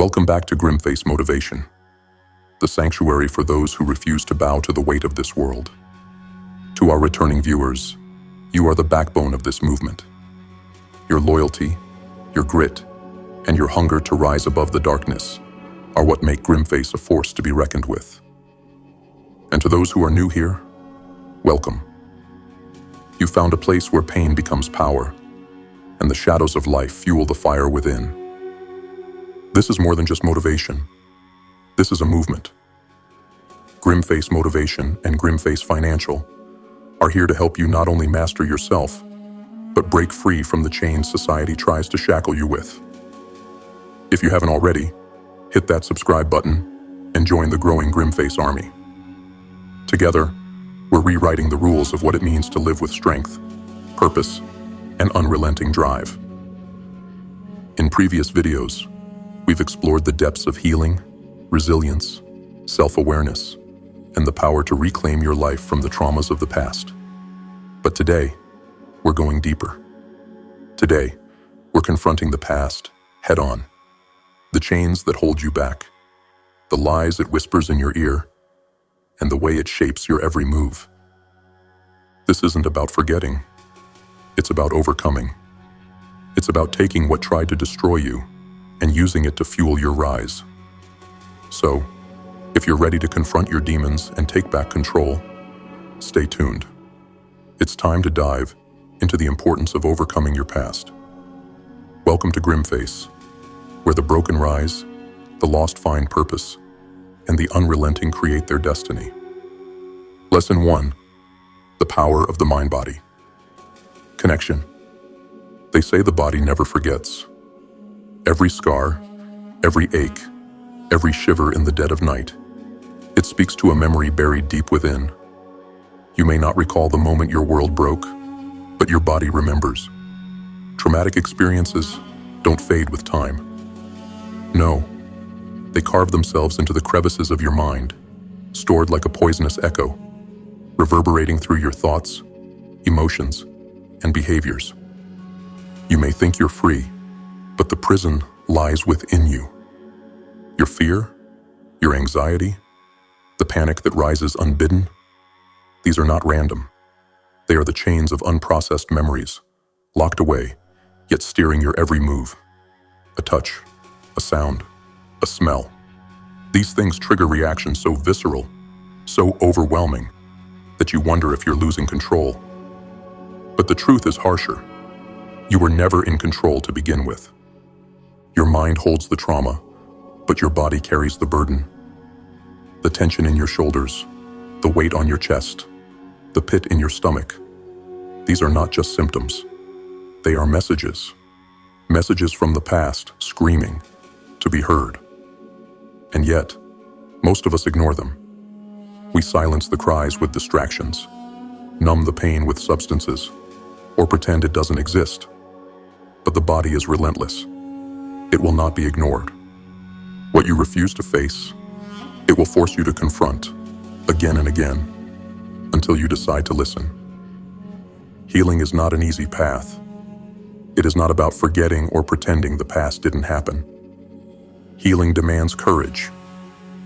Welcome back to GrimFace Motivation, the sanctuary for those who refuse to bow to the weight of this world. To our returning viewers, you are the backbone of this movement. Your loyalty, your grit, and your hunger to rise above the darkness are what make GrimFace a force to be reckoned with. And to those who are new here, welcome. You found a place where pain becomes power, and the shadows of life fuel the fire within. This is more than just motivation. This is a movement. GrimFace Motivation and GrimFace Financial are here to help you not only master yourself, but break free from the chains society tries to shackle you with. If you haven't already, hit that subscribe button and join the growing GrimFace army. Together, we're rewriting the rules of what it means to live with strength, purpose, and unrelenting drive. In previous videos, we've explored the depths of healing, resilience, self-awareness, and the power to reclaim your life from the traumas of the past. But today, we're going deeper. Today, we're confronting the past head-on. The chains that hold you back, the lies it whispers in your ear, and the way it shapes your every move. This isn't about forgetting. It's about overcoming. It's about taking what tried to destroy you and using it to fuel your rise. So, if you're ready to confront your demons and take back control, stay tuned. It's time to dive into the importance of overcoming your past. Welcome to GrimFace, where the broken rise, the lost find purpose, and the unrelenting create their destiny. Lesson 1. The power of the mind-body. Connection. They say the body never forgets. Every scar, every ache, every shiver in the dead of night, it speaks to a memory buried deep within. You may not recall the moment your world broke, but your body remembers. Traumatic experiences don't fade with time. No, they carve themselves into the crevices of your mind, stored like a poisonous echo, reverberating through your thoughts, emotions, and behaviors. You may think you're free, but the prison lies within you. Your fear, your anxiety, the panic that rises unbidden, these are not random. They are the chains of unprocessed memories, locked away, yet steering your every move. A touch, a sound, a smell. These things trigger reactions so visceral, so overwhelming, that you wonder if you're losing control. But the truth is harsher. You were never in control to begin with. Your mind holds the trauma, but your body carries the burden. The tension in your shoulders, the weight on your chest, the pit in your stomach. These are not just symptoms. They are messages. Messages from the past screaming to be heard. And yet, most of us ignore them. We silence the cries with distractions, numb the pain with substances, or pretend it doesn't exist. But the body is relentless. It will not be ignored. What you refuse to face, it will force you to confront, again and again, until you decide to listen. Healing is not an easy path. It is not about forgetting or pretending the past didn't happen. Healing demands courage,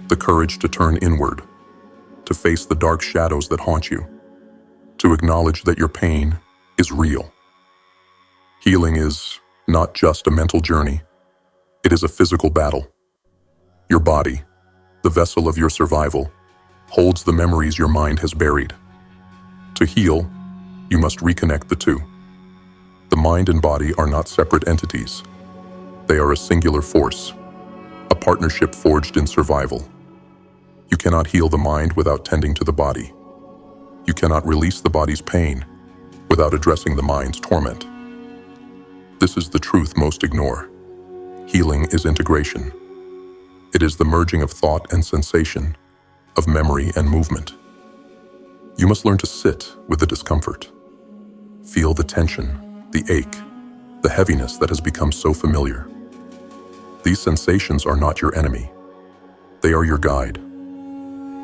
the courage to turn inward, to face the dark shadows that haunt you, to acknowledge that your pain is real. Healing is not just a mental journey, it is a physical battle. Your body, the vessel of your survival, holds the memories your mind has buried. To heal, you must reconnect the two. The mind and body are not separate entities. They are a singular force, a partnership forged in survival. You cannot heal the mind without tending to the body. You cannot release the body's pain without addressing the mind's torment. This is the truth most ignore. Healing is integration. It is the merging of thought and sensation, of memory and movement. You must learn to sit with the discomfort. Feel the tension, the ache, the heaviness that has become so familiar. These sensations are not your enemy. They are your guide.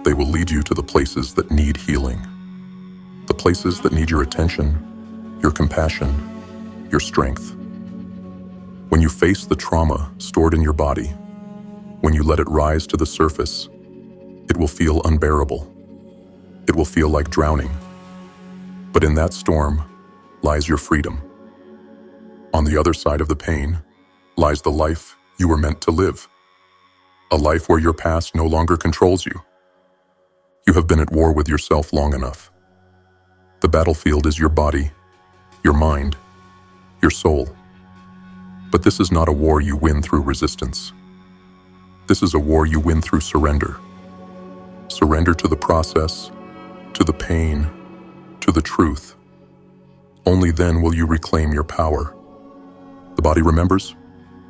They will lead you to the places that need healing. The places that need your attention, your compassion, your strength. When you face the trauma stored in your body, When you let it rise to the surface, it will feel unbearable. It will feel like drowning. But in that storm lies your freedom. On the other side of the pain lies the life you were meant to live. A life where your past no longer controls you. You have been at war with yourself long enough. The battlefield is your body, your mind, your soul. But this is not a war you win through resistance. This is a war you win through surrender. Surrender to the process, to the pain, to the truth. Only then will you reclaim your power. The body remembers?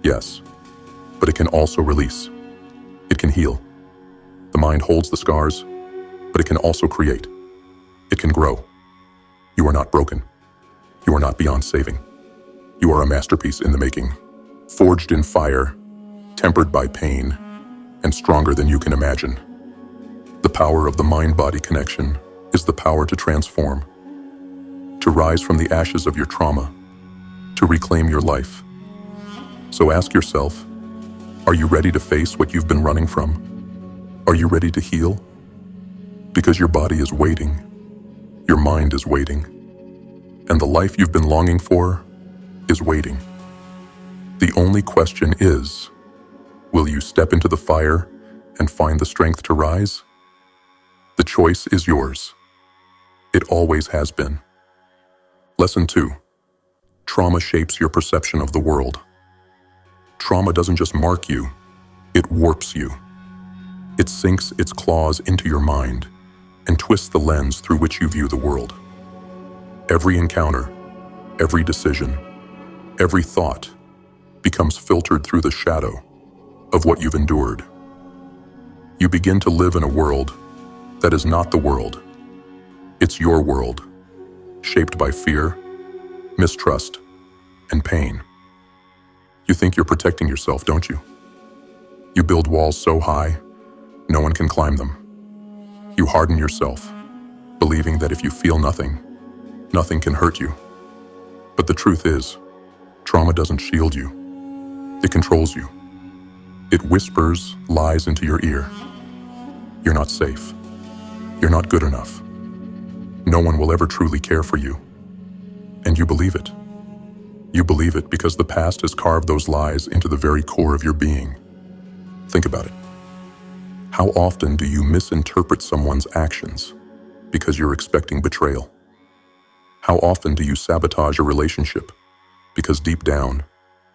Yes. But it can also release. It can heal. The mind holds the scars, but it can also create. It can grow. You are not broken. You are not beyond saving. You are a masterpiece in the making, forged in fire, tempered by pain, and stronger than you can imagine. The power of the mind-body connection is the power to transform, to rise from the ashes of your trauma, to reclaim your life. So ask yourself, are you ready to face what you've been running from? Are you ready to heal? Because your body is waiting, your mind is waiting, and the life you've been longing for is waiting. The only question is, will you step into the fire and find the strength to rise? The choice is yours. It always has been. Lesson 2. Trauma shapes your perception of the world. Trauma doesn't just mark you, it warps you. It sinks its claws into your mind and twists the lens through which you view the world. Every encounter, every decision, every thought becomes filtered through the shadow of what you've endured. You begin to live in a world that is not the world. It's your world, shaped by fear, mistrust, and pain. You think you're protecting yourself, don't you? You build walls so high, no one can climb them. You harden yourself, believing that if you feel nothing, nothing can hurt you. But the truth is, trauma doesn't shield you. It controls you. It whispers lies into your ear. You're not safe. You're not good enough. No one will ever truly care for you. And you believe it. You believe it because the past has carved those lies into the very core of your being. Think about it. How often do you misinterpret someone's actions because you're expecting betrayal? How often do you sabotage a relationship because deep down,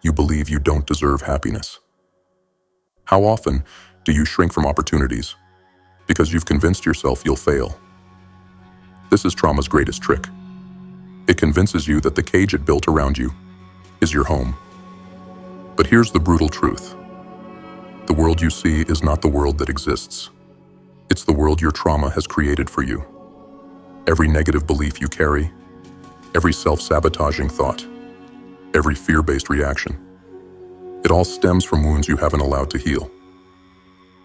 you believe you don't deserve happiness? How often do you shrink from opportunities because you've convinced yourself you'll fail? This is trauma's greatest trick. It convinces you that the cage it built around you is your home. But here's the brutal truth. The world you see is not the world that exists. It's the world your trauma has created for you. Every negative belief you carry, every self-sabotaging thought, every fear-based reaction, it all stems from wounds you haven't allowed to heal.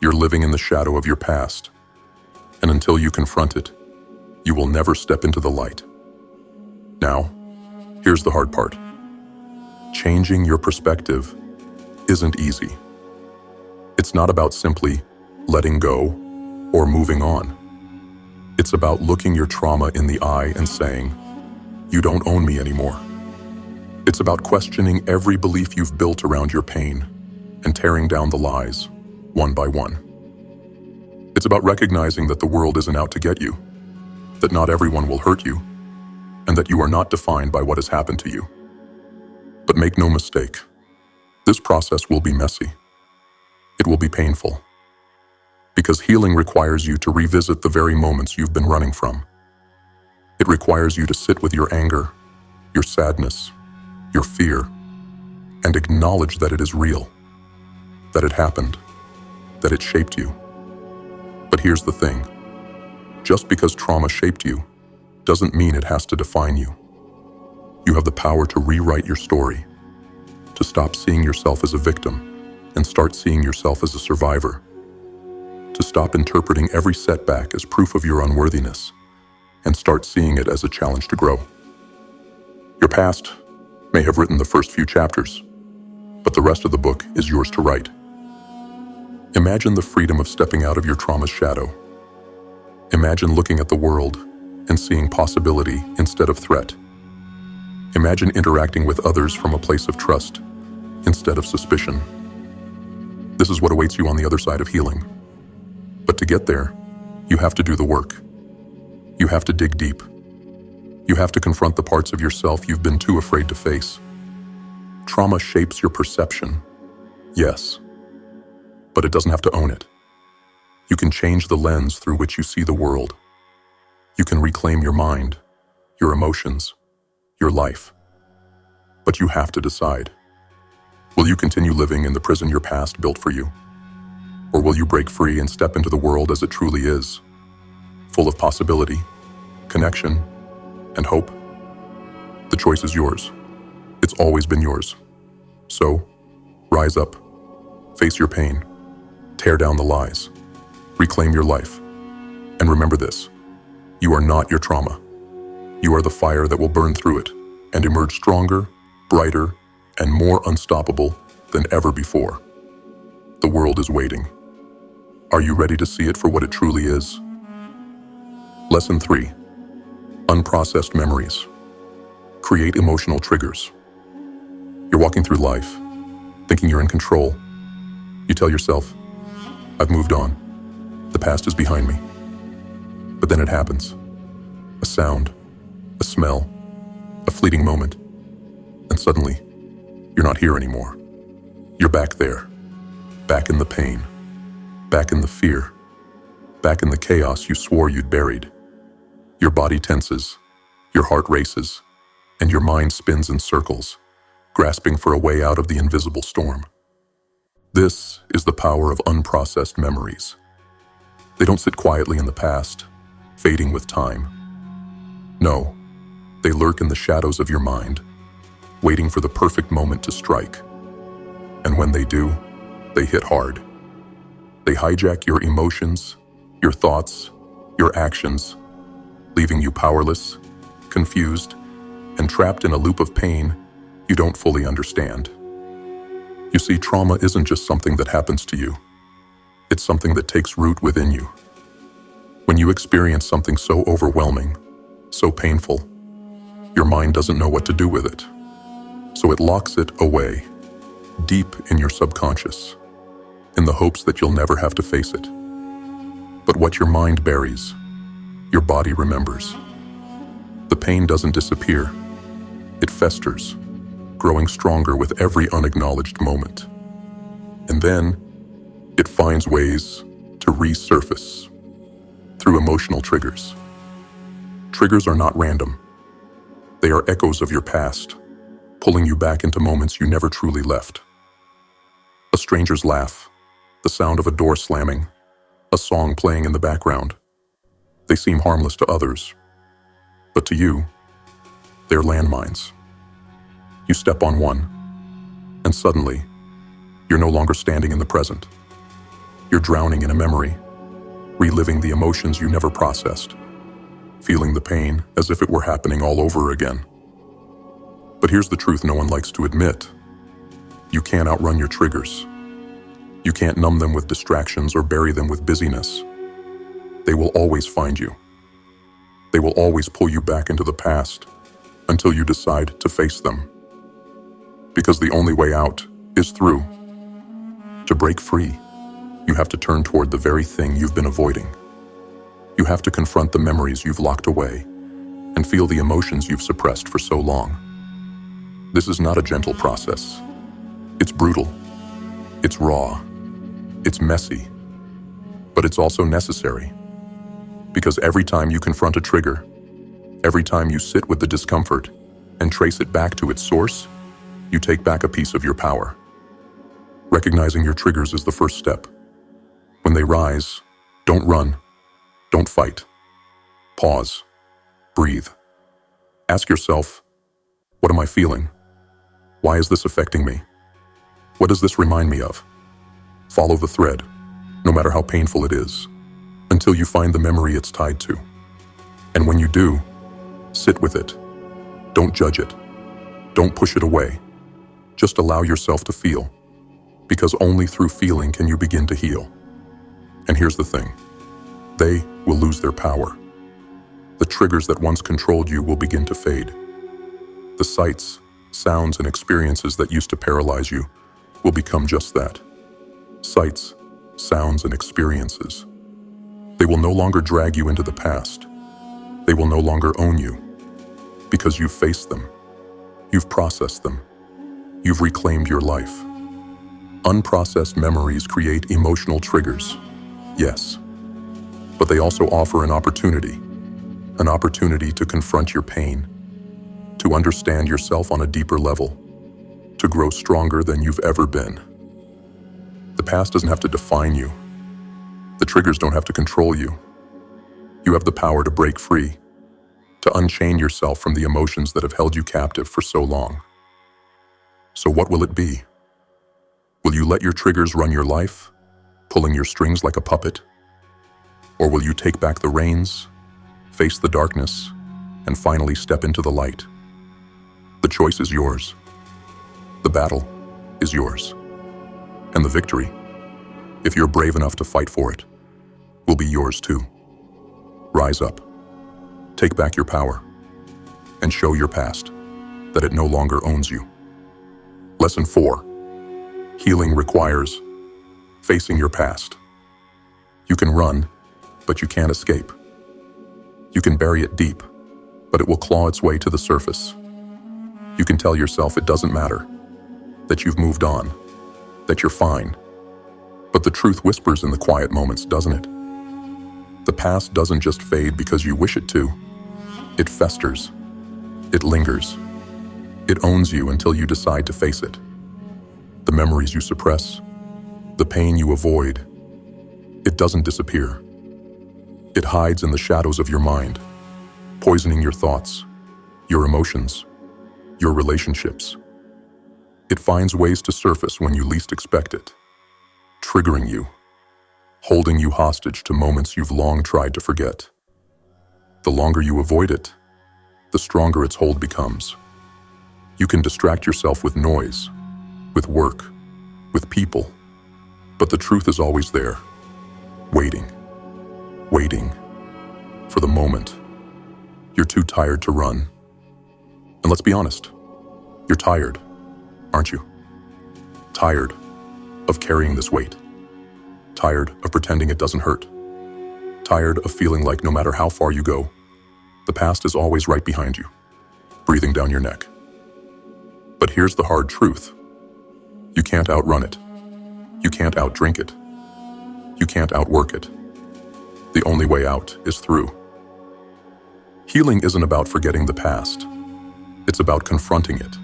You're living in the shadow of your past, and until you confront it, you will never step into the light. Now, here's the hard part. Changing your perspective isn't easy. It's not about simply letting go or moving on. It's about looking your trauma in the eye and saying, "You don't own me anymore." It's about questioning every belief you've built around your pain and tearing down the lies, one by one. It's about recognizing that the world isn't out to get you, that not everyone will hurt you, and that you are not defined by what has happened to you. But make no mistake, this process will be messy. It will be painful. Because healing requires you to revisit the very moments you've been running from. It requires you to sit with your anger, your sadness, your fear, and acknowledge that it is real, that it happened, that it shaped you. But here's the thing. Just because trauma shaped you doesn't mean it has to define you. You have the power to rewrite your story, to stop seeing yourself as a victim and start seeing yourself as a survivor, to stop interpreting every setback as proof of your unworthiness and start seeing it as a challenge to grow. Your past may have written the first few chapters, but the rest of the book is yours to write. Imagine the freedom of stepping out of your trauma's shadow. Imagine looking at the world and seeing possibility instead of threat. Imagine interacting with others from a place of trust instead of suspicion. This is what awaits you on the other side of healing. But to get there, you have to do the work. You have to dig deep. You have to confront the parts of yourself you've been too afraid to face. Trauma shapes your perception, yes, but it doesn't have to own it. You can change the lens through which you see the world. You can reclaim your mind, your emotions, your life. But you have to decide. Will you continue living in the prison your past built for you? Or will you break free and step into the world as it truly is, full of possibility, connection, and hope? The choice is yours. It's always been yours. So, rise up, face your pain, tear down the lies, reclaim your life. And remember this, you are not your trauma. You are the fire that will burn through it and emerge stronger, brighter, and more unstoppable than ever before. The world is waiting. Are you ready to see it for what it truly is? Lesson 3. Unprocessed memories. Create emotional triggers. You're walking through life, thinking you're in control. You tell yourself, I've moved on. The past is behind me. But then it happens. A sound, a smell, a fleeting moment. And suddenly, you're not here anymore. You're back there, back in the pain, back in the fear, back in the chaos you swore you'd buried. Your body tenses, your heart races, and your mind spins in circles, grasping for a way out of the invisible storm. This is the power of unprocessed memories. They don't sit quietly in the past, fading with time. No, they lurk in the shadows of your mind, waiting for the perfect moment to strike. And when they do, they hit hard. They hijack your emotions, your thoughts, your actions, leaving you powerless, confused, and trapped in a loop of pain you don't fully understand. You see, trauma isn't just something that happens to you. It's something that takes root within you. When you experience something so overwhelming, so painful, your mind doesn't know what to do with it. So it locks it away, deep in your subconscious, in the hopes that you'll never have to face it. But what your mind buries, your body remembers. The pain doesn't disappear. It festers, growing stronger with every unacknowledged moment. And then, it finds ways to resurface through emotional triggers. Triggers are not random. They are echoes of your past, pulling you back into moments you never truly left. A stranger's laugh, the sound of a door slamming, a song playing in the background. They seem harmless to others, but to you, they're landmines. You step on one, and suddenly, you're no longer standing in the present. You're drowning in a memory, reliving the emotions you never processed, feeling the pain as if it were happening all over again. But here's the truth no one likes to admit. You can't outrun your triggers. You can't numb them with distractions or bury them with busyness. They will always find you. They will always pull you back into the past until you decide to face them. Because the only way out is through. To break free, you have to turn toward the very thing you've been avoiding. You have to confront the memories you've locked away and feel the emotions you've suppressed for so long. This is not a gentle process. It's brutal. It's raw. It's messy. But it's also necessary. Because every time you confront a trigger, every time you sit with the discomfort and trace it back to its source, you take back a piece of your power. Recognizing your triggers is the first step. When they rise, don't run. Don't fight. Pause. Breathe. Ask yourself, what am I feeling? Why is this affecting me? What does this remind me of? Follow the thread, no matter how painful it is, until you find the memory it's tied to. And when you do, sit with it. Don't judge it. Don't push it away. Just allow yourself to feel. Because only through feeling can you begin to heal. And here's the thing. They will lose their power. The triggers that once controlled you will begin to fade. The sights, sounds, and experiences that used to paralyze you will become just that. Sights, sounds, and experiences. They will no longer drag you into the past. They will no longer own you. Because you've faced them. You've processed them. You've reclaimed your life. Unprocessed memories create emotional triggers. Yes. But they also offer an opportunity to confront your pain, to understand yourself on a deeper level, to grow stronger than you've ever been. The past doesn't have to define you. The triggers don't have to control you. You have the power to break free, to unchain yourself from the emotions that have held you captive for so long. So what will it be? Will you let your triggers run your life, pulling your strings like a puppet? Or will you take back the reins, face the darkness, and finally step into the light? The choice is yours. The battle is yours. And the victory, if you're brave enough to fight for it, will be yours too. Rise up, take back your power, and show your past that it no longer owns you. Lesson 4. Healing requires facing your past. You can run, but you can't escape. You can bury it deep, but it will claw its way to the surface. You can tell yourself it doesn't matter, that you've moved on, that you're fine. But the truth whispers in the quiet moments, doesn't it? The past doesn't just fade because you wish it to. It festers. It lingers. It owns you until you decide to face it. The memories you suppress, the pain you avoid, it doesn't disappear. It hides in the shadows of your mind, poisoning your thoughts, your emotions, your relationships. It finds ways to surface when you least expect it, triggering you, holding you hostage to moments you've long tried to forget. The longer you avoid it, the stronger its hold becomes. You can distract yourself with noise, with work, with people, but the truth is always there, waiting for the moment. You're too tired to run. And let's be honest, you're tired, aren't you? Tired of carrying this weight. Tired of pretending it doesn't hurt. Tired of feeling like no matter how far you go, the past is always right behind you, breathing down your neck. But here's the hard truth. You can't outrun it. You can't outdrink it. You can't outwork it. The only way out is through. Healing isn't about forgetting the past. It's about confronting it.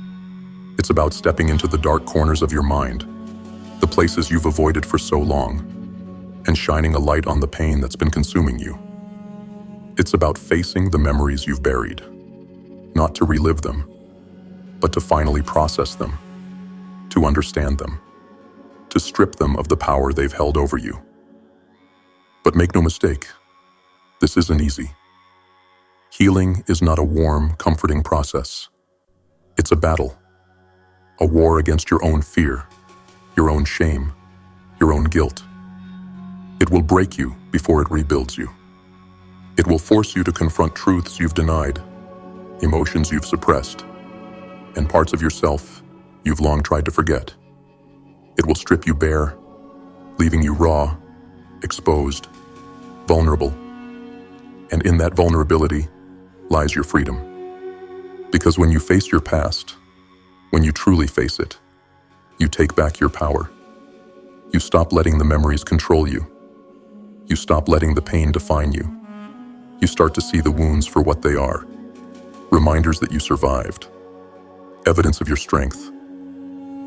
It's about stepping into the dark corners of your mind, the places you've avoided for so long, and shining a light on the pain that's been consuming you. It's about facing the memories you've buried, not to relive them, but to finally process them, to understand them, to strip them of the power they've held over you. But make no mistake, this isn't easy. Healing is not a warm, comforting process. It's a battle, a war against your own fear, your own shame, your own guilt. It will break you before it rebuilds you. It will force you to confront truths you've denied, emotions you've suppressed, and parts of yourself you've long tried to forget. It will strip you bare, leaving you raw, exposed, vulnerable. And in that vulnerability lies your freedom. Because when you face your past, when you truly face it, you take back your power. You stop letting the memories control you. You stop letting the pain define you. You start to see the wounds for what they are. Reminders that you survived. Evidence of your strength.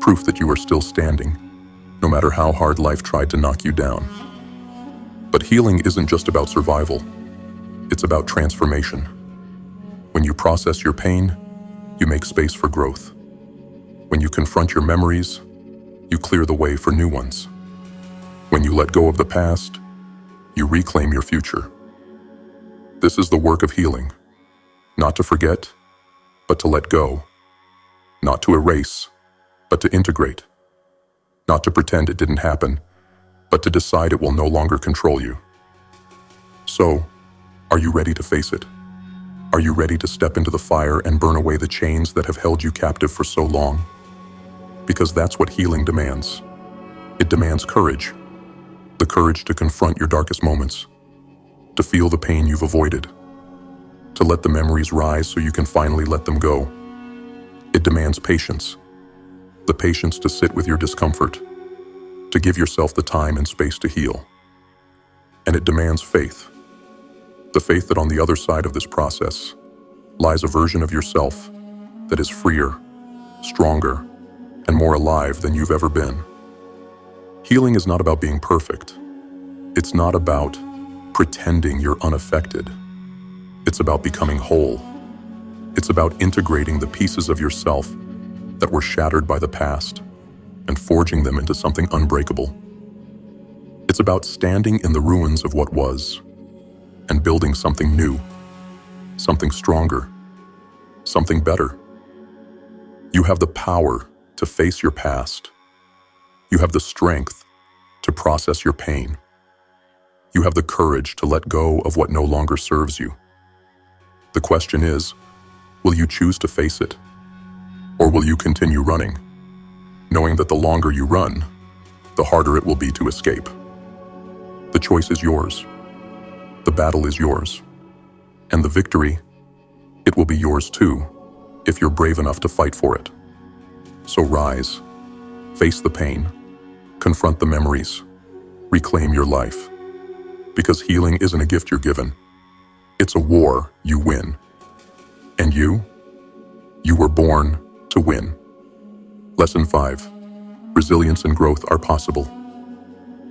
Proof that you are still standing, no matter how hard life tried to knock you down. But healing isn't just about survival. It's about transformation. When you process your pain, you make space for growth. When you confront your memories, you clear the way for new ones. When you let go of the past, you reclaim your future. This is the work of healing. Not to forget, but to let go. Not to erase, but to integrate. Not to pretend it didn't happen, but to decide it will no longer control you. So, are you ready to face it? Are you ready to step into the fire and burn away the chains that have held you captive for so long? Because that's what healing demands. It demands courage. The courage to confront your darkest moments, to feel the pain you've avoided, to let the memories rise so you can finally let them go. It demands patience. The patience to sit with your discomfort, to give yourself the time and space to heal. And it demands faith. The faith that on the other side of this process lies a version of yourself that is freer, stronger, and more alive than you've ever been. Healing is not about being perfect. It's not about pretending you're unaffected. It's about becoming whole. It's about integrating the pieces of yourself that were shattered by the past and forging them into something unbreakable. It's about standing in the ruins of what was and building something new, something stronger, something better. You have the power to face your past. You have the strength to process your pain. You have the courage to let go of what no longer serves you. The question is, will you choose to face it? Or will you continue running, knowing that the longer you run, the harder it will be to escape? The choice is yours. The battle is yours. And the victory, it will be yours too, if you're brave enough to fight for it. So rise, face the pain, confront the memories, reclaim your life. Because healing isn't a gift you're given. It's a war you win. And you were born to win. Lesson 5. Resilience and growth are possible.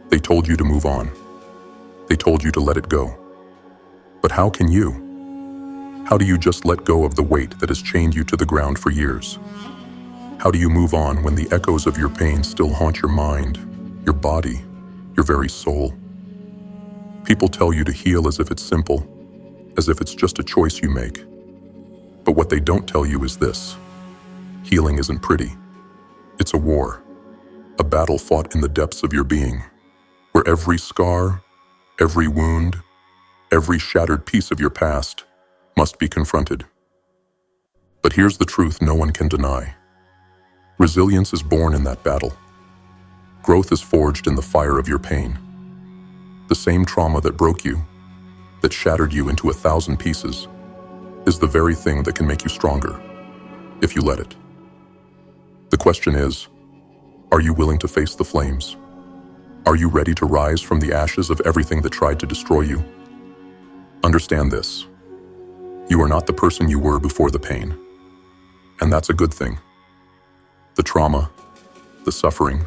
They told you to move on. They told you to let it go. But how can you? How do you just let go of the weight that has chained you to the ground for years? How do you move on when the echoes of your pain still haunt your mind, your body, your very soul? People tell you to heal as if it's simple, as if it's just a choice you make. But what they don't tell you is this: healing isn't pretty. It's a war, a battle fought in the depths of your being, where every scar, every wound, every shattered piece of your past must be confronted. But here's the truth no one can deny. Resilience is born in that battle. Growth is forged in the fire of your pain. The same trauma that broke you, that shattered you into 1,000 pieces, is the very thing that can make you stronger, if you let it. The question is, are you willing to face the flames? Are you ready to rise from the ashes of everything that tried to destroy you? Understand this. You are not the person you were before the pain. And that's a good thing. The trauma, the suffering,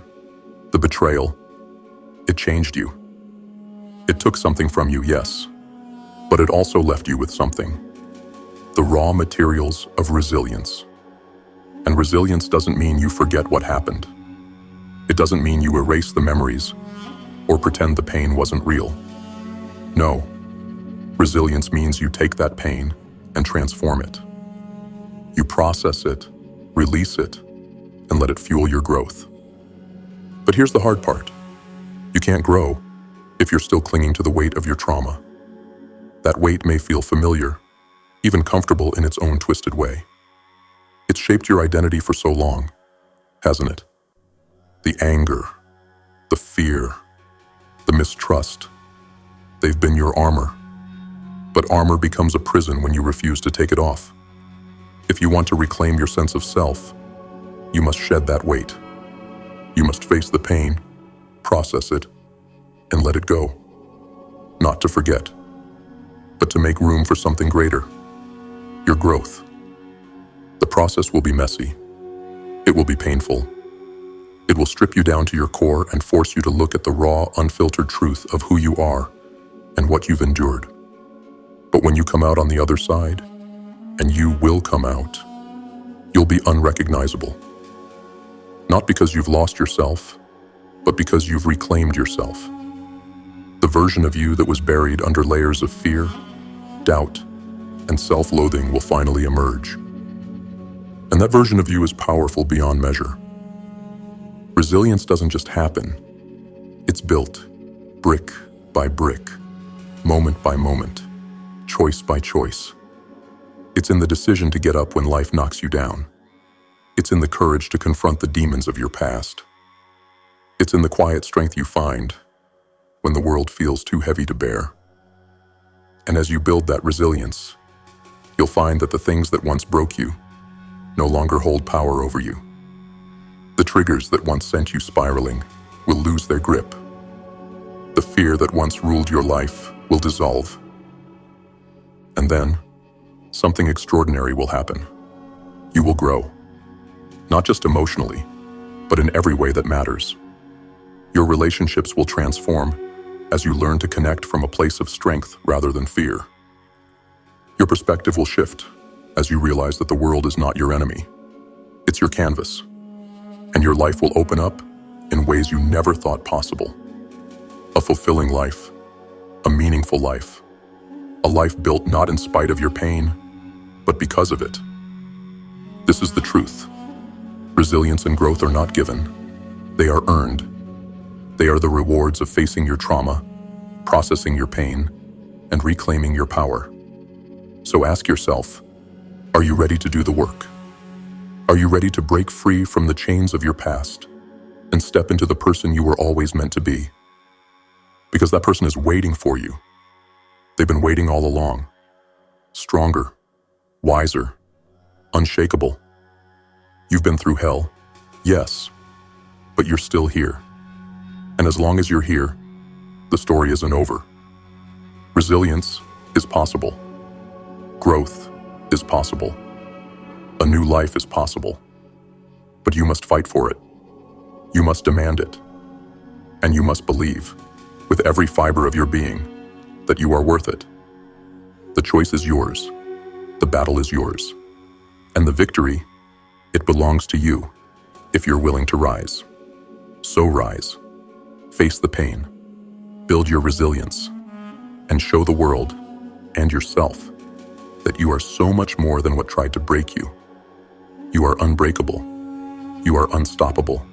the betrayal, it changed you. It took something from you, yes, but it also left you with something. The raw materials of resilience. And resilience doesn't mean you forget what happened. It doesn't mean you erase the memories or pretend the pain wasn't real. No. Resilience means you take that pain and transform it. You process it, release it, and let it fuel your growth. But here's the hard part. You can't grow if you're still clinging to the weight of your trauma. That weight may feel familiar, even comfortable in its own twisted way. It's shaped your identity for so long, hasn't it? The anger, the fear, the mistrust, they've been your armor. But armor becomes a prison when you refuse to take it off. If you want to reclaim your sense of self, you must shed that weight. You must face the pain, process it, and let it go. Not to forget, but to make room for something greater, your growth. The process will be messy. It will be painful. It will strip you down to your core and force you to look at the raw, unfiltered truth of who you are and what you've endured. But when you come out on the other side, and you will come out, you'll be unrecognizable. Not because you've lost yourself, but because you've reclaimed yourself. The version of you that was buried under layers of fear, doubt, and self-loathing will finally emerge. And that version of you is powerful beyond measure. Resilience doesn't just happen. It's built, brick by brick, moment by moment, choice by choice. It's in the decision to get up when life knocks you down. It's in the courage to confront the demons of your past. It's in the quiet strength you find when the world feels too heavy to bear. And as you build that resilience, you'll find that the things that once broke you no longer hold power over you. The triggers that once sent you spiraling will lose their grip. The fear that once ruled your life will dissolve. And then, something extraordinary will happen. You will grow, not just emotionally, but in every way that matters. Your relationships will transform as you learn to connect from a place of strength rather than fear. Your perspective will shift as you realize that the world is not your enemy. It's your canvas, and your life will open up in ways you never thought possible. A fulfilling life, a meaningful life, a life built not in spite of your pain, but because of it. This is the truth. Resilience and growth are not given. They are earned. They are the rewards of facing your trauma, processing your pain, and reclaiming your power. So ask yourself, are you ready to do the work? Are you ready to break free from the chains of your past and step into the person you were always meant to be? Because that person is waiting for you. They've been waiting all along. Stronger, wiser, unshakable. You've been through hell, yes, but you're still here. And as long as you're here, the story isn't over. Resilience is possible. Growth is possible. A new life is possible. But you must fight for it. You must demand it. And you must believe, with every fiber of your being, that you are worth it. The choice is yours. The battle is yours. And the victory, it belongs to you, if you're willing to rise. So rise. Face the pain, build your resilience, and show the world and yourself that you are so much more than what tried to break you. You are unbreakable. You are unstoppable.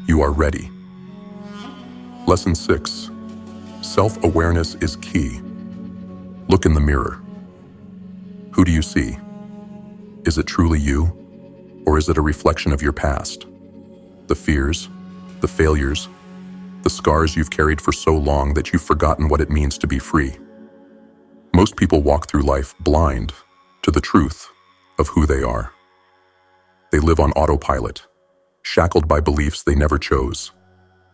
You are ready. Lesson 6. Self-awareness is key. Look in the mirror. Who do you see? Is it truly you, or is it a reflection of your past? The fears, the failures, the scars you've carried for so long that you've forgotten what it means to be free. Most people walk through life blind to the truth of who they are. They live on autopilot, shackled by beliefs they never chose,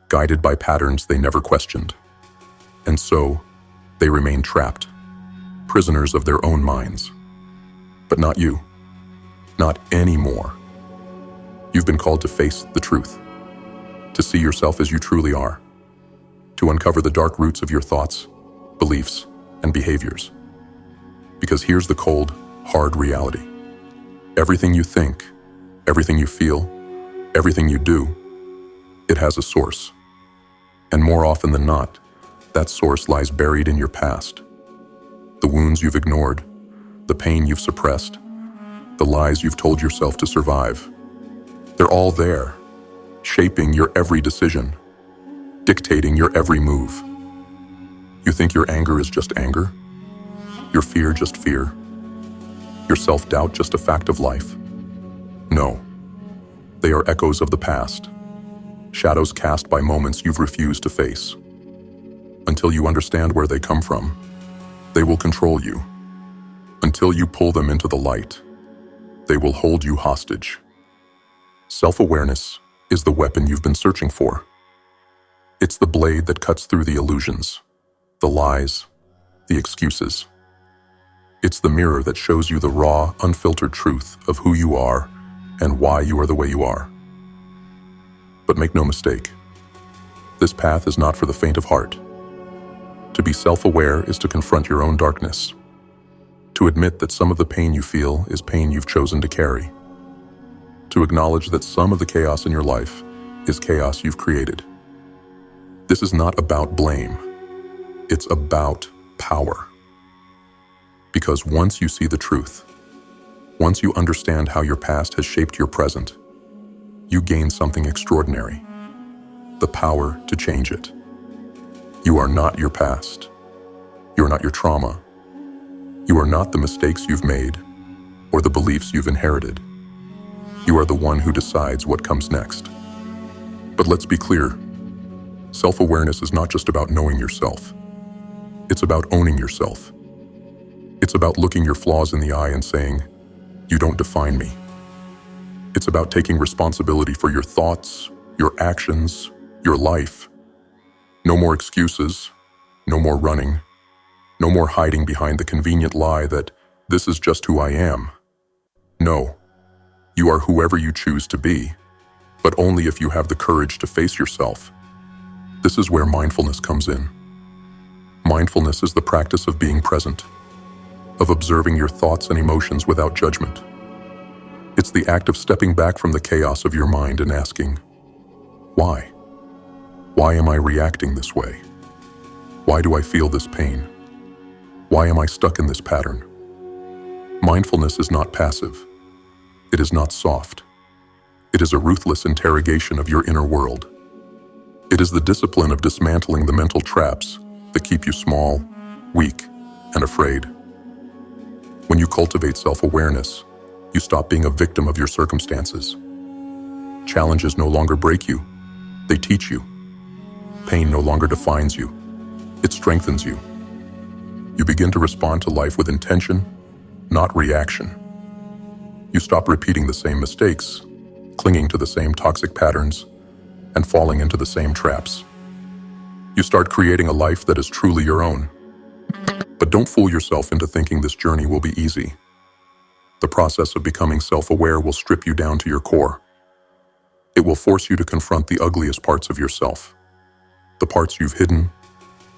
guided by patterns they never questioned. And so, they remain trapped, prisoners of their own minds. But not you. Not anymore. You've been called to face the truth, to see yourself as you truly are, to uncover the dark roots of your thoughts, beliefs, and behaviors. Because here's the cold, hard reality. Everything you think, everything you feel, everything you do, it has a source. And more often than not, that source lies buried in your past. The wounds you've ignored, the pain you've suppressed, the lies you've told yourself to survive. They're all there, shaping your every decision, dictating your every move. You think your anger is just anger? Your fear just fear? Your self-doubt just a fact of life? No. They are echoes of the past, shadows cast by moments you've refused to face. Until you understand where they come from, they will control you. Until you pull them into the light, they will hold you hostage. Self-awareness is the weapon you've been searching for. It's the blade that cuts through the illusions, the lies, the excuses. It's the mirror that shows you the raw, unfiltered truth of who you are and why you are the way you are. But make no mistake, this path is not for the faint of heart. To be self-aware is to confront your own darkness, to admit that some of the pain you feel is pain you've chosen to carry, to acknowledge that some of the chaos in your life is chaos you've created. This is not about blame. It's about power. Because once you see the truth, once you understand how your past has shaped your present, you gain something extraordinary. the power to change it. You are not your past. You are not your trauma. You are not the mistakes you've made or the beliefs you've inherited. You are the one who decides what comes next. But let's be clear. Self-awareness is not just about knowing yourself. It's about owning yourself. It's about looking your flaws in the eye and saying, "You don't define me." It's about taking responsibility for your thoughts, your actions, your life. No more excuses, no more running, no more hiding behind the convenient lie that this is just who I am. No, you are whoever you choose to be, but only if you have the courage to face yourself. This is where mindfulness comes in. Mindfulness is the practice of being present, of observing your thoughts and emotions without judgment. It's the act of stepping back from the chaos of your mind and asking, why? Why am I reacting this way? Why do I feel this pain? Why am I stuck in this pattern? Mindfulness is not passive. It is not soft. It is a ruthless interrogation of your inner world. It is the discipline of dismantling the mental traps that keep you small, weak, and afraid. When you cultivate self-awareness, you stop being a victim of your circumstances. Challenges no longer break you, they teach you. Pain no longer defines you, it strengthens you. You begin to respond to life with intention, not reaction. You stop repeating the same mistakes, clinging to the same toxic patterns, and falling into the same traps. You start creating a life that is truly your own. But don't fool yourself into thinking this journey will be easy. The process of becoming self-aware will strip you down to your core. It will force you to confront the ugliest parts of yourself, the parts you've hidden,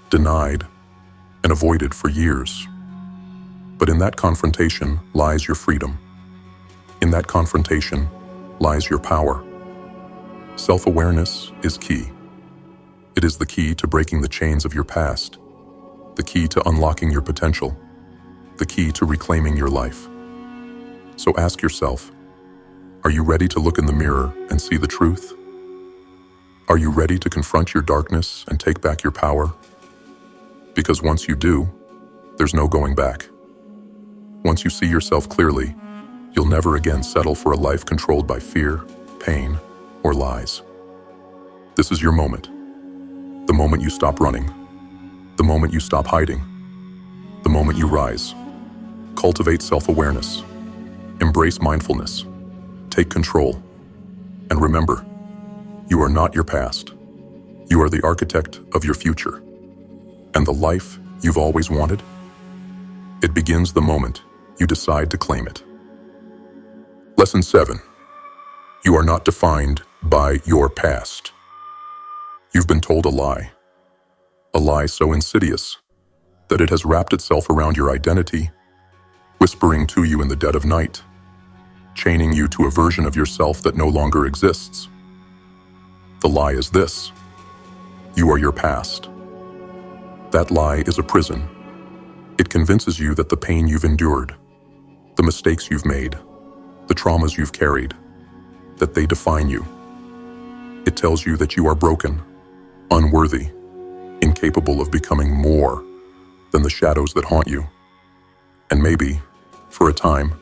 denied, and avoided for years. But in that confrontation lies your freedom. In that confrontation lies your power. Self-awareness is key. It is the key to breaking the chains of your past, the key to unlocking your potential, the key to reclaiming your life. So ask yourself, are you ready to look in the mirror and see the truth? Are you ready to confront your darkness and take back your power? Because once you do, there's no going back. Once you see yourself clearly, you'll never again settle for a life controlled by fear, pain, or lies. This is your moment. The moment you stop running. The moment you stop hiding. The moment you rise. Cultivate self-awareness. Embrace mindfulness. Take control. And remember, you are not your past. You are the architect of your future. And the life you've always wanted? It begins the moment you decide to claim it. Lesson 7. You are not defined by your past. You've been told a lie so insidious that it has wrapped itself around your identity, whispering to you in the dead of night, chaining you to a version of yourself that no longer exists. The lie is this: you are your past. That lie is a prison. It convinces you that the pain you've endured, the mistakes you've made, the traumas you've carried, that they define you. It tells you that you are broken, unworthy, incapable of becoming more than the shadows that haunt you. And maybe, for a time,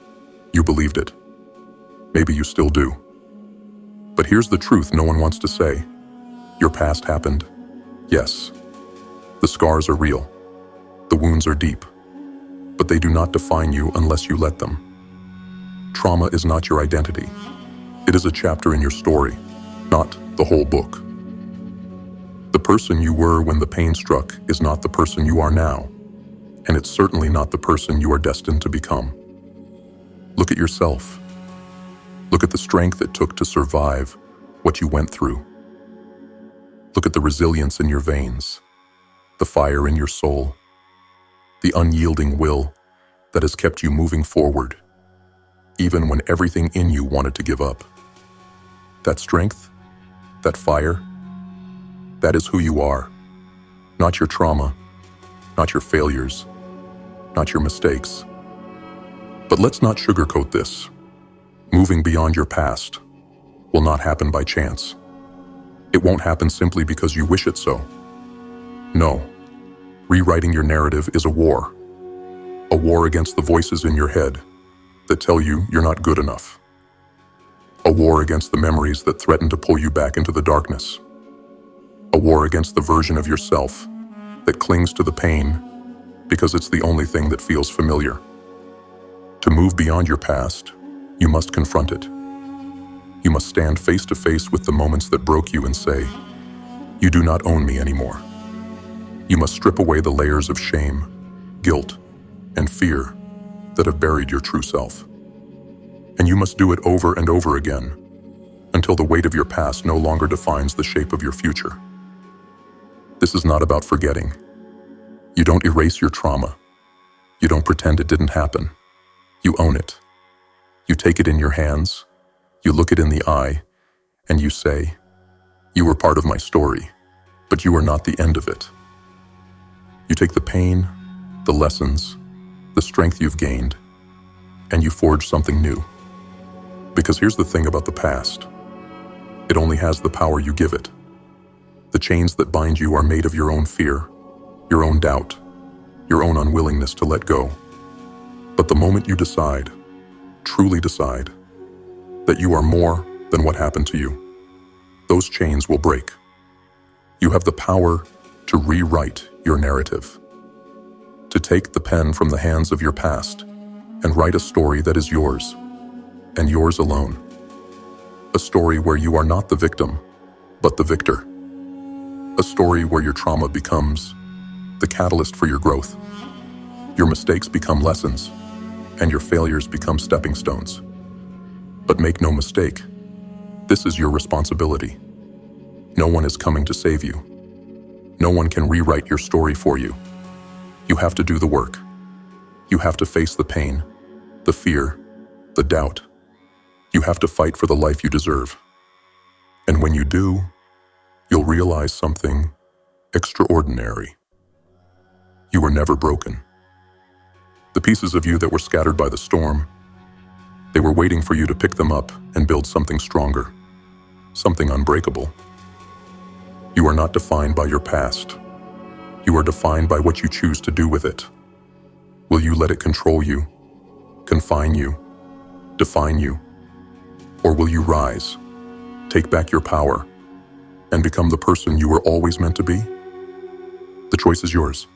you believed it. Maybe you still do. But here's the truth no one wants to say. Your past happened. Yes. The scars are real. The wounds are deep. But they do not define you unless you let them. Trauma is not your identity. It is a chapter in your story, not the whole book. The person you were when the pain struck is not the person you are now, and it's certainly not the person you are destined to become. Look at yourself. Look at the strength it took to survive what you went through. Look at the resilience in your veins, the fire in your soul, the unyielding will that has kept you moving forward, even when everything in you wanted to give up. That strength, that fire, that is who you are. Not your trauma, not your failures, not your mistakes. But let's not sugarcoat this. Moving beyond your past will not happen by chance. It won't happen simply because you wish it so. No, rewriting your narrative is a war against the voices in your head that tell you you're not good enough. A war against the memories that threaten to pull you back into the darkness. A war against the version of yourself that clings to the pain because it's the only thing that feels familiar. To move beyond your past, you must confront it. You must stand face to face with the moments that broke you and say, "You do not own me anymore." You must strip away the layers of shame, guilt, and fear that have buried your true self. And you must do it over and over again until the weight of your past no longer defines the shape of your future. This is not about forgetting. You don't erase your trauma. You don't pretend it didn't happen. You own it. You take it in your hands, you look it in the eye, and you say, "You were part of my story, but you are not the end of it." You take the pain, the lessons, the strength you've gained, and you forge something new. Because here's the thing about the past. It only has the power you give it. The chains that bind you are made of your own fear, your own doubt, your own unwillingness to let go. But the moment you decide, truly decide, that you are more than what happened to you, those chains will break. You have the power to rewrite your narrative, to take the pen from the hands of your past and write a story that is yours, and yours alone. A story where you are not the victim, but the victor. A story where your trauma becomes the catalyst for your growth. Your mistakes become lessons, and your failures become stepping stones. But make no mistake, this is your responsibility. No one is coming to save you. No one can rewrite your story for you. You have to do the work. You have to face the pain, the fear, the doubt. You have to fight for the life you deserve. And when you do, you'll realize something extraordinary. You were never broken. The pieces of you that were scattered by the storm, they were waiting for you to pick them up and build something stronger, something unbreakable. You are not defined by your past. You are defined by what you choose to do with it. Will you let it control you, confine you, define you? Or will you rise, take back your power, and become the person you were always meant to be? The choice is yours.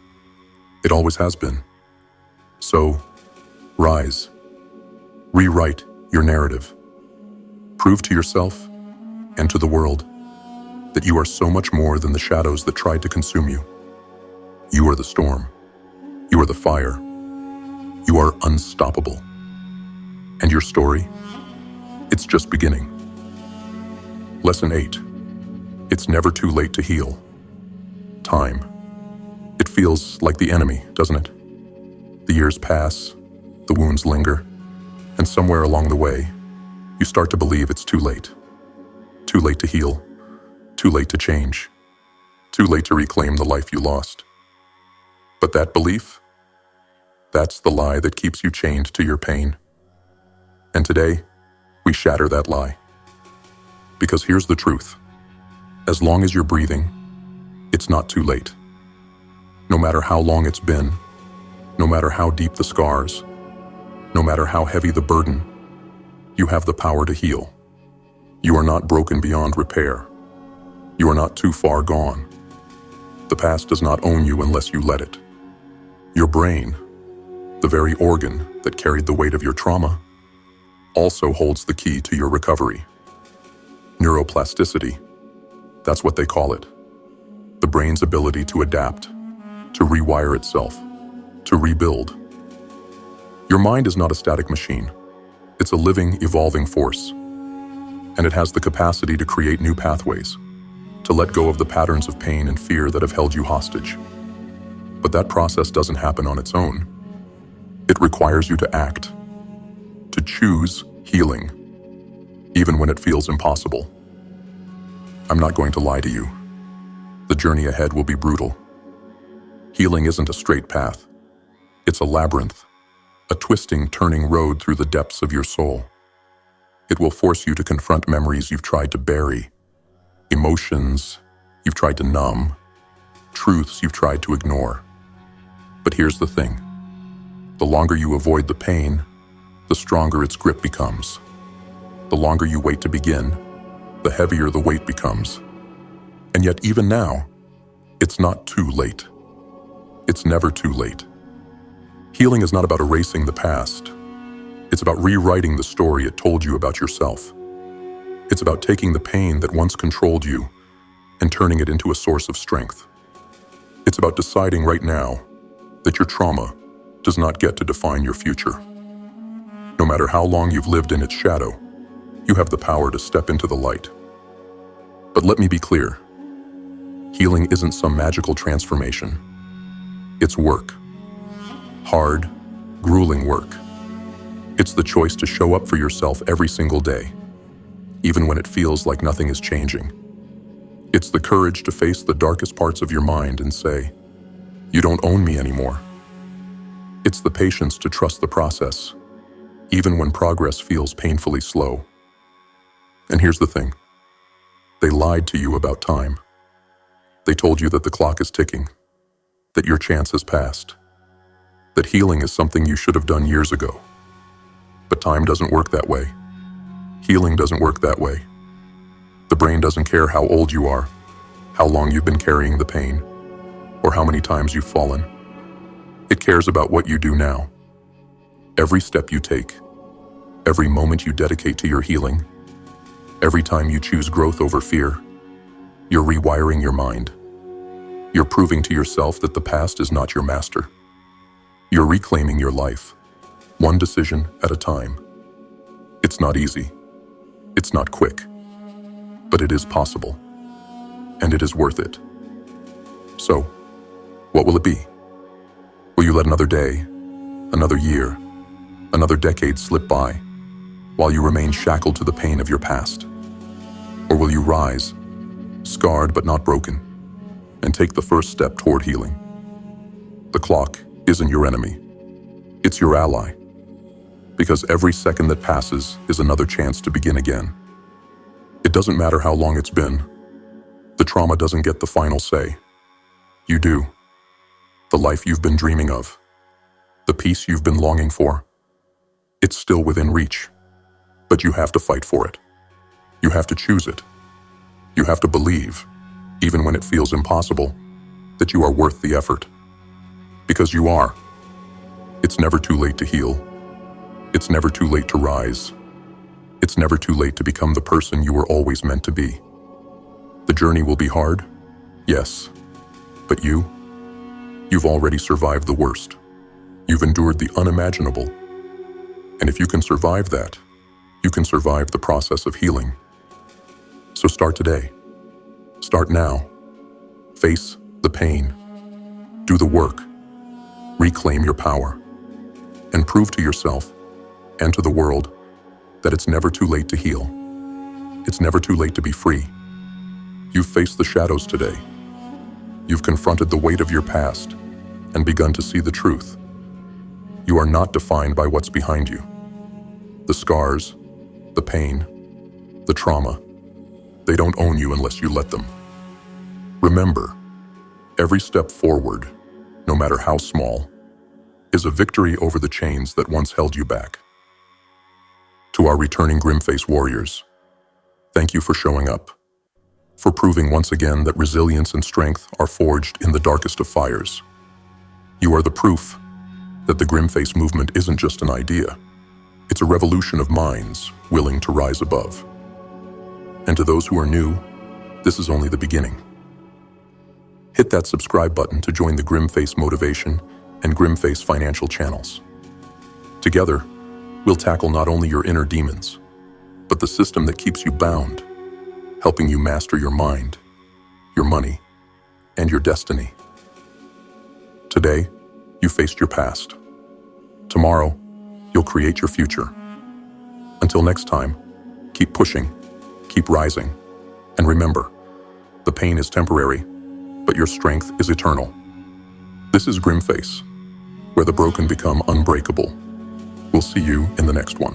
It always has been. So, rise. Rewrite your narrative. Prove to yourself and to the world that you are so much more than the shadows that tried to consume you. You are the storm. You are the fire. You are unstoppable. And your story? It's just beginning. Lesson 8. It's never too late to heal. Time. It feels like the enemy, doesn't it? The years pass, the wounds linger, and somewhere along the way, you start to believe it's too late. Too late to heal. Too late to change. Too late to reclaim the life you lost. But that belief, that's the lie that keeps you chained to your pain. And today, we shatter that lie. Because here's the truth. As long as you're breathing, it's not too late. No matter how long it's been, no matter how deep the scars, no matter how heavy the burden, you have the power to heal. You are not broken beyond repair. You are not too far gone. The past does not own you unless you let it. Your brain, the very organ that carried the weight of your trauma, also holds the key to your recovery. Neuroplasticity, that's what they call it. The brain's ability to adapt, to rewire itself, to rebuild. Your mind is not a static machine. It's a living, evolving force. And it has the capacity to create new pathways, to let go of the patterns of pain and fear that have held you hostage. But that process doesn't happen on its own. It requires you to act, to choose healing, even when it feels impossible. I'm not going to lie to you. The journey ahead will be brutal. Healing isn't a straight path. It's a labyrinth, a twisting, turning road through the depths of your soul. It will force you to confront memories you've tried to bury, emotions you've tried to numb, truths you've tried to ignore. But here's the thing. The longer you avoid the pain, the stronger its grip becomes. The longer you wait to begin, the heavier the weight becomes. And yet even now, it's not too late. It's never too late. Healing is not about erasing the past. It's about rewriting the story it told you about yourself. It's about taking the pain that once controlled you and turning it into a source of strength. It's about deciding right now that your trauma does not get to define your future. No matter how long you've lived in its shadow, you have the power to step into the light. But let me be clear. Healing isn't some magical transformation. It's work. Hard, grueling work. It's the choice to show up for yourself every single day, even when it feels like nothing is changing. It's the courage to face the darkest parts of your mind and say, "You don't own me anymore." It's the patience to trust the process, even when progress feels painfully slow. And here's the thing. They lied to you about time. They told you that the clock is ticking, that your chance has passed, that healing is something you should have done years ago. But time doesn't work that way. Healing doesn't work that way. The brain doesn't care how old you are, how long you've been carrying the pain, or how many times you've fallen. It cares about what you do now. Every step you take, every moment you dedicate to your healing, every time you choose growth over fear, you're rewiring your mind. You're proving to yourself that the past is not your master. You're reclaiming your life, one decision at a time. It's not easy. It's not quick. But it is possible. And it is worth it. So, what will it be? Will you let another day, another year, another decade slip by while you remain shackled to the pain of your past? Or will you rise, scarred but not broken, and take the first step toward healing? The clock isn't your enemy. It's your ally. Because every second that passes is another chance to begin again. It doesn't matter how long it's been. The trauma doesn't get the final say. You do. The life you've been dreaming of, the peace you've been longing for, it's still within reach. But you have to fight for it. You have to choose it. You have to believe, even when it feels impossible, that you are worth the effort. Because you are. It's never too late to heal. It's never too late to rise. It's never too late to become the person you were always meant to be. The journey will be hard, yes, but you've already survived the worst. You've endured the unimaginable. And if you can survive that, you can survive the process of healing. So start today. Start now. Face the pain. Do the work. Reclaim your power. And prove to yourself and to the world that it's never too late to heal. It's never too late to be free. You've faced the shadows today. You've confronted the weight of your past and begun to see the truth. You are not defined by what's behind you. The scars, the pain, the trauma, they don't own you unless you let them. Remember, every step forward, no matter how small, is a victory over the chains that once held you back. To our returning GrimFace warriors, thank you for showing up, for proving once again that resilience and strength are forged in the darkest of fires. You are the proof that the GrimFace movement isn't just an idea. It's a revolution of minds willing to rise above. And to those who are new, this is only the beginning. Hit that subscribe button to join the GrimFace Motivation and GrimFace Financial channels. Together, we'll tackle not only your inner demons, but the system that keeps you bound, helping you master your mind, your money, and your destiny. Today, you faced your past. Tomorrow, you'll create your future. Until next time, keep pushing, keep rising, and remember, the pain is temporary, but your strength is eternal. This is GrimFace, where the broken become unbreakable. We'll see you in the next one.